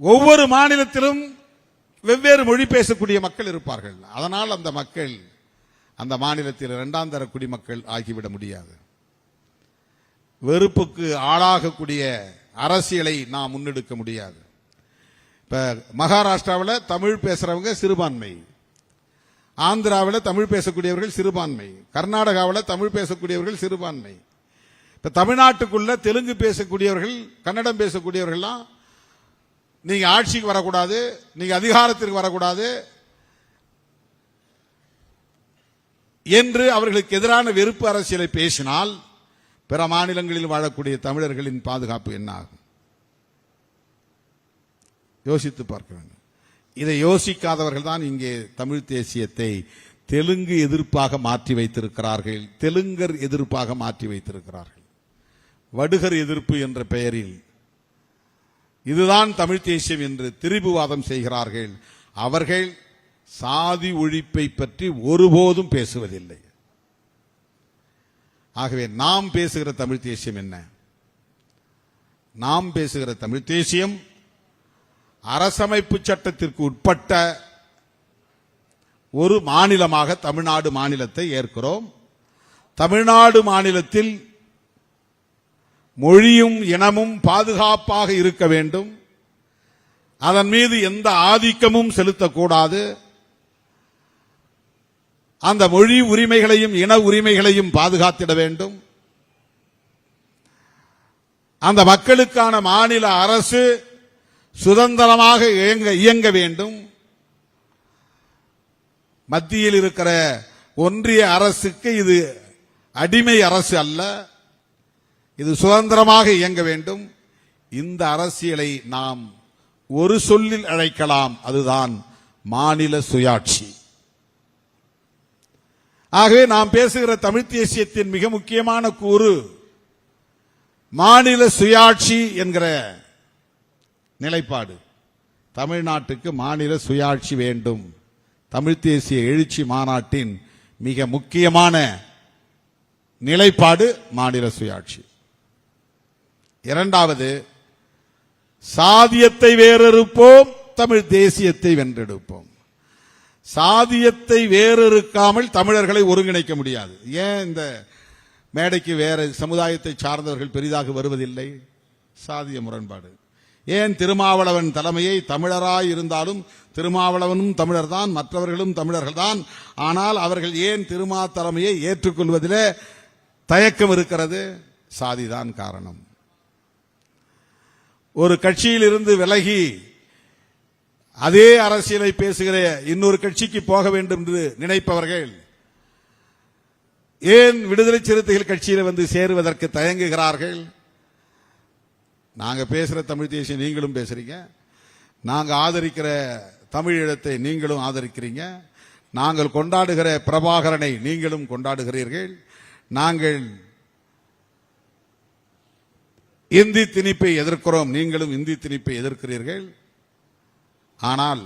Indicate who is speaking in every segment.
Speaker 1: ஒவ்வொரு மாநிலத்திலும் வெவ்வேறு மொழி பேசக்கூடிய மக்கள் இருப்பார்கள். அதனால் அந்த மக்கள் அந்த மாநிலத்தில் இரண்டாம் தர குடிமக்கள் ஆகிவிட முடியாது. வெறுப்புக்கு ஆளாகக்கூடிய அரசியலை நாம் முன்னெடுக்க முடியாது. இப்ப மகாராஷ்டிராவில் தமிழ் பேசுறவங்க சிறுபான்மை, ஆந்திராவில் தமிழ் பேசக்கூடியவர்கள் சிறுபான்மை, கர்நாடகாவில் தமிழ் பேசக்கூடியவர்கள் சிறுபான்மை. இப்ப தமிழ்நாட்டுக்குள்ள தெலுங்கு பேசக்கூடியவர்கள், கன்னடம் பேசக்கூடியவர்கள்லாம் நீங்க ஆட்சிக்கு வரக்கூடாது, நீங்க அதிகாரத்திற்கு வரக்கூடாது என்று அவர்களுக்கு எதிரான வெறுப்பு அரசியலை பேசினால் பிற மாநிலங்களில் வாழக்கூடிய தமிழர்களின் பாதுகாப்பு என்ன ஆகும்? யோசித்து பார்க்க வேண்டும். இதை யோசிக்காதவர்கள் தான் இங்கே தமிழ் தேசியத்தை தெலுங்கு எதிர்ப்பாக மாற்றி வைத்திருக்கிறார்கள், தெலுங்கர் எதிர்ப்பாக மாற்றி வைத்திருக்கிறார்கள். வடுகர் எதிர்ப்பு என்ற பெயரில் இதுதான் தமிழ் தேசியம் என்று திரிபுவாதம் செய்கிறார்கள். அவர்கள் சாதி ஒழிப்பை பற்றி ஒருபோதும் பேசுவதில்லை. ஆகவே நாம் பேசுகிற தமிழ் தேசியம் என்ன? நாம் பேசுகிற தமிழ் தேசியம் அரசமைப்பு சட்டத்திற்கு உட்பட்ட ஒரு மாநிலமாக தமிழ்நாடு மாநிலத்தை ஏற்கிறோம். தமிழ்நாடு மாநிலத்தில் மொழியும் இனமும் பாதுகாப்பாக இருக்க வேண்டும். அதன் மீது எந்த ஆதிக்கமும் செலுத்தக்கூடாது. அந்த மொழி உரிமைகளையும் இன உரிமைகளையும் பாதுகாத்திட வேண்டும். அந்த மக்களுக்கான மாநில அரசு சுதந்திரமாக இயங்க வேண்டும். மத்தியில் இருக்கிற ஒன்றிய அரசுக்கு இது அடிமை அரசு அல்ல, இது சுதந்திரமாக இயங்க வேண்டும். இந்த அரசியலை நாம் ஒரு சொல்லில் அழைக்கலாம், அதுதான் மாநில சுயாட்சி. ஆகவே நாம் பேசுகிற தமிழ் தேசியத்தின் மிக முக்கியமான கூறு மாநில சுயாட்சி என்கிற நிலைப்பாடு. தமிழ்நாட்டுக்கு மாநில சுயாட்சி வேண்டும். தமிழ் தேசிய எழுச்சி மாநாட்டின் மிக முக்கியமான நிலைப்பாடு மாநில சுயாட்சி. இரண்டாவது, சாதியத்தை வேறறுப்போம், தமிழ் தேசியத்தை வென்றெடுப்போம். சாதியத்தை வேறறுக்காமல் தமிழர்களை ஒருங்கிணைக்க முடியாது. ஏன் இந்த மேடைக்கு வேற சமுதாயத்தை சார்ந்தவர்கள் பெரிதாக வருவதில்லை? சாதிய முரண்பாடு. ஏன் திருமாவளவன் தலைமையை தமிழராய் இருந்தாலும் திருமாவளவனும் தமிழர்தான், மற்றவர்களும் தமிழர்கள்தான், ஆனால் அவர்கள் ஏன் திருமா தலைமையை ஏற்றுக்கொள்வதிலே தயக்கம் இருக்கிறது? சாதிதான் காரணம். ஒரு கட்சியில் இருந்து விலகி அதே அரசியலை பேசுகிற இன்னொரு கட்சிக்கு போக வேண்டும் என்று நினைப்பவர்கள் ஏன் விடுதலை சிறுத்தைகள் கட்சியில் வந்து சேருவதற்கு தயங்குகிறார்கள்? நாங்க பேசுற தமிழ் தேசியம் நீங்களும் பேசுறீங்க, நாங்க ஆதரிக்கிற தமிழீழத்தை நீங்களும் ஆதரிக்கிறீங்க, நாங்கள் கொண்டாடுகிற பிரபாகரனை நீங்களும் கொண்டாடுகிறீர்கள், நாங்கள் இந்தி திணிப்பை எதிர்க்கிறோம், நீங்களும் இந்தி திணிப்பை எதிர்க்கிறீர்கள். ஆனால்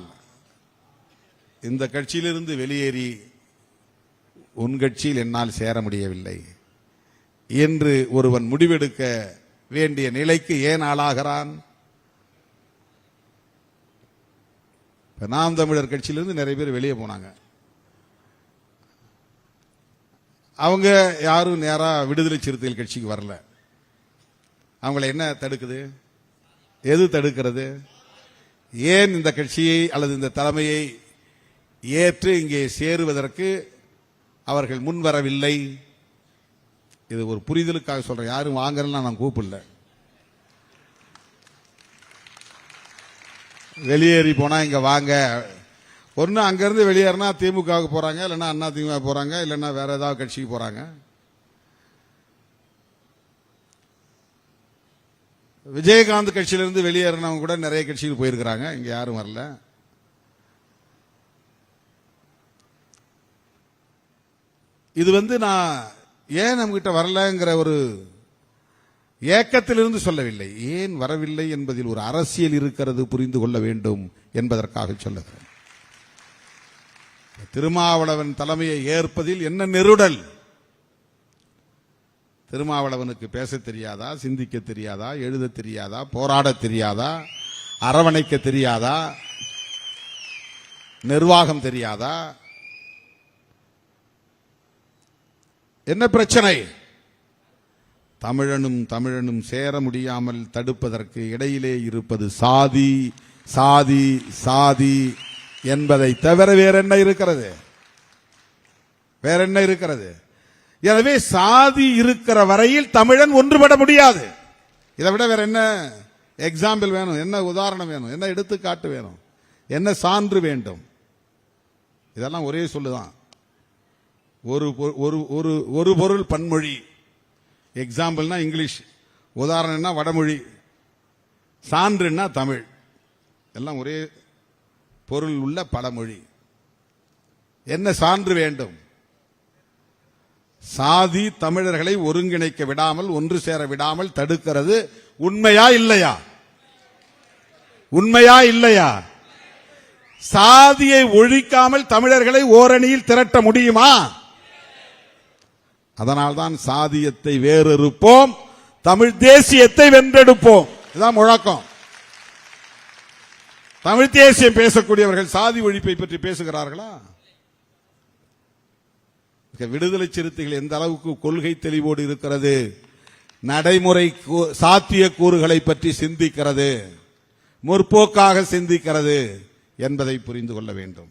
Speaker 1: இந்த கட்சியிலிருந்து வெளியேறி உன் கட்சியில் என்னால் சேர முடியவில்லை என்று ஒருவன் முடிவெடுக்க வேண்டிய நிலைக்கு ஏன் ஆளாகிறான்? நாம் தமிழர் கட்சியிலிருந்து நிறைய பேர் வெளியே போனாங்க. அவங்க யாரும் நேரா விடுதலை சிறுத்தைகள் கட்சிக்கு வரல. அவங்களை என்ன தடுக்குது? எது தடுக்கிறது? ஏன் இந்த கட்சியை அல்லது இந்த தலைமையை ஏற்று இங்கே சேருவதற்கு அவர்கள் முன்வரவில்லை? இது ஒரு புரிதலுக்காக சொல்றேன். யாரும் வாங்கறேன்னு நான் கூப்பிடல. வெளியேறி போனா இங்க வாங்க. ஒன்னு அங்கிருந்து வெளியேறினா திமுகவுக்கு போறாங்க, இல்லைன்னா அண்ணா திமுக போறாங்க, இல்லைன்னா வேற ஏதாவது கட்சிக்கு போறாங்க. விஜயகாந்த் கட்சியிலிருந்து வெளியேறினவங்க கூட நிறைய கட்சிக்கு போயிருக்கிறாங்க, இங்க யாரும் வரல. இது நான் ஏன் நம்ம கிட்ட வரலங்கிற ஒரு ஏக்கத்திலிருந்து சொல்லவில்லை. ஏன் வரவில்லை என்பதில் ஒரு அரசியல் இருக்கிறது, புரிந்து கொள்ள வேண்டும் என்பதற்காக சொல்லுகிறேன். திருமாவளவன் தலைமையை ஏற்பதில் என்ன நெருடல்? திருமாவளவனுக்கு பேச தெரியாதா, சிந்திக்க தெரியாதா, எழுத தெரியாதா, போராட தெரியாதா, அரவணைக்க தெரியாதா? நிர்வாகம் தெரியாதா? என்ன பிரச்சனை? தமிழனும் சேர முடியாமல் தடுப்பதற்கு இடையிலே இருப்பது சாதி சாதி சாதி என்பதை தவிர வேற என்ன இருக்கிறது? வேற என்ன இருக்கிறது? எனவே சாதி இருக்கிற வரையில் தமிழன் ஒன்றுபட முடியாது. இதை விட வேற என்ன எக்ஸாம்பிள் வேணும்? என்ன உதாரணம் வேணும்? என்ன எடுத்துக்காட்டு வேணும்? என்ன சான்று வேண்டும்? இதெல்லாம் ஒரே சொல்லுதான். ஒரு பொருள் பன்மொழி. எக்ஸாம்பிள்னா இங்கிலீஷ், உதாரணம்னா வடமொழி, சான்றுன்னா தமிழ். எல்லாம் ஒரே பொருள் உள்ள படமொழி. என்ன சான்று வேண்டும்? சாதி தமிழர்களை ஒருங்கிணைக்க விடாமல், ஒன்று சேர விடாமல் தடுக்கிறது. உண்மையா இல்லையா? உண்மையா இல்லையா? சாதியை ஒழிக்காமல் தமிழர்களை ஓரணியில் திரட்ட முடியுமா? அதனால்தான் சாதியத்தை வேறறுப்போம், தமிழ் தேசியத்தை வென்றெடுப்போம். இதுதான் முழக்கம். தமிழ் தேசியம் பேசக்கூடியவர்கள் சாதி ஒழிப்பை பற்றி பேசுகிறார்களா? விடுதலை சிறுத்தைகள் எந்த அளவுக்கு கொள்கை தெளிவோடு இருக்கிறது, நடைமுறை சாத்திய கூறுகளை பற்றி சிந்திக்கிறது, முற்போக்காக சிந்திக்கிறது என்பதை புரிந்து கொள்ள வேண்டும்.